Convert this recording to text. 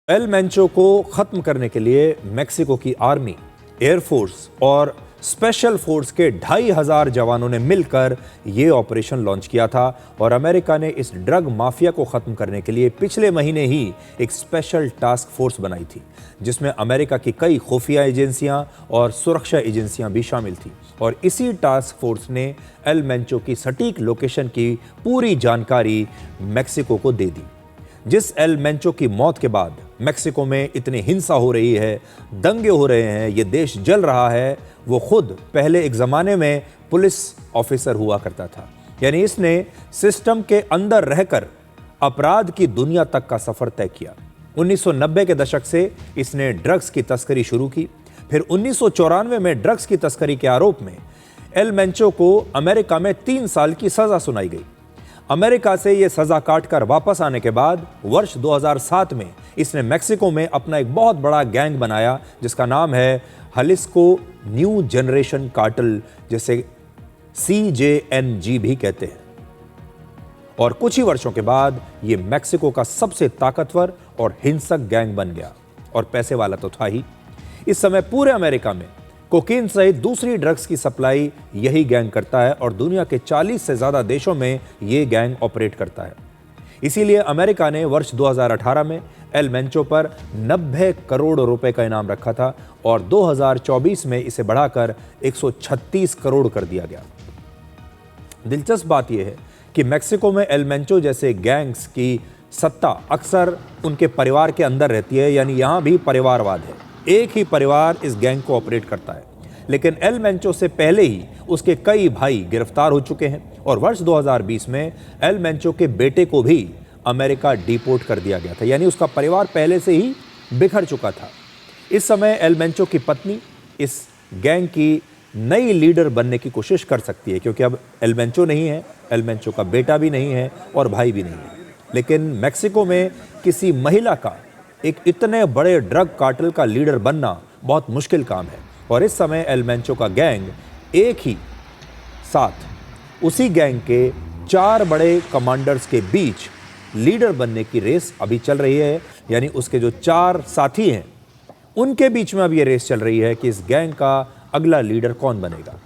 El Mencho को खत्म करने के लिए मेक्सिको की आर्मी, एयरफोर्स और स्पेशल फोर्स के 2500 जवानों ने मिलकर यह ऑपरेशन लॉन्च किया था और अमेरिका ने इस ड्रग माफिया को खत्म करने के लिए पिछले महीने ही एक स्पेशल टास्क फोर्स बनाई थी, जिसमें अमेरिका की कई खुफिया एजेंसियां और सुरक्षा एजेंसियां भी शामिल थी। और इसी टास्क फोर्स ने एल मेंचो की सटीक लोकेशन की पूरी जानकारी मेक्सिको को दे दी। जिस एल मेंचो की मौत के बाद मेक्सिको में इतनी हिंसा हो रही है, दंगे हो रहे हैं, ये देश जल रहा है, वो खुद पहले एक ज़माने में पुलिस ऑफिसर हुआ करता था। यानी इसने सिस्टम के अंदर रहकर अपराध की दुनिया तक का सफ़र तय किया। 1990 के दशक से इसने ड्रग्स की तस्करी शुरू की। फिर 1994 में ड्रग्स की तस्करी के आरोप में एल मेंचो को अमेरिका में 3 साल की सज़ा सुनाई गई। अमेरिका से यह सजा काटकर वापस आने के बाद वर्ष 2007 में इसने मेक्सिको में अपना एक बहुत बड़ा गैंग बनाया, जिसका नाम है जलिस्को न्यू जनरेशन कार्टेल, जिसे CJNG भी कहते हैं। और कुछ ही वर्षों के बाद यह मेक्सिको का सबसे ताकतवर और हिंसक गैंग बन गया, और पैसे वाला तो था ही। इस समय पूरे अमेरिका में कोकीन सहित दूसरी ड्रग्स की सप्लाई यही गैंग करता है और दुनिया के 40 से ज्यादा देशों में यह गैंग ऑपरेट करता है। इसीलिए अमेरिका ने वर्ष 2018 में एल मेंचो पर 90 करोड़ रुपए का इनाम रखा था और 2024 में इसे बढ़ाकर 136 करोड़ कर दिया गया। दिलचस्प बात यह है कि मेक्सिको में एल मेंचो जैसे गैंग्स की सत्ता अक्सर उनके परिवार के अंदर रहती है, यानी यहां भी परिवारवाद है। एक ही परिवार इस गैंग को ऑपरेट करता है। लेकिन एल मेंचो से पहले ही उसके कई भाई गिरफ्तार हो चुके हैं और वर्ष 2020 में एल मेंचो के बेटे को भी अमेरिका डिपोर्ट कर दिया गया था, यानी उसका परिवार पहले से ही बिखर चुका था। इस समय एल मेंचो की पत्नी इस गैंग की नई लीडर बनने की कोशिश कर सकती है, क्योंकि अब एल मेंचो नहीं है, एल मेंचो का बेटा भी नहीं है और भाई भी नहीं है। लेकिन मेक्सिको में किसी महिला का एक इतने बड़े ड्रग कार्टेल का लीडर बनना बहुत मुश्किल काम है। और इस समय एल मेंचो का गैंग एक ही साथ उसी गैंग के 4 बड़े कमांडर्स के बीच लीडर बनने की रेस अभी चल रही है। यानी उसके जो 4 साथी हैं उनके बीच में अब ये रेस चल रही है कि इस गैंग का अगला लीडर कौन बनेगा।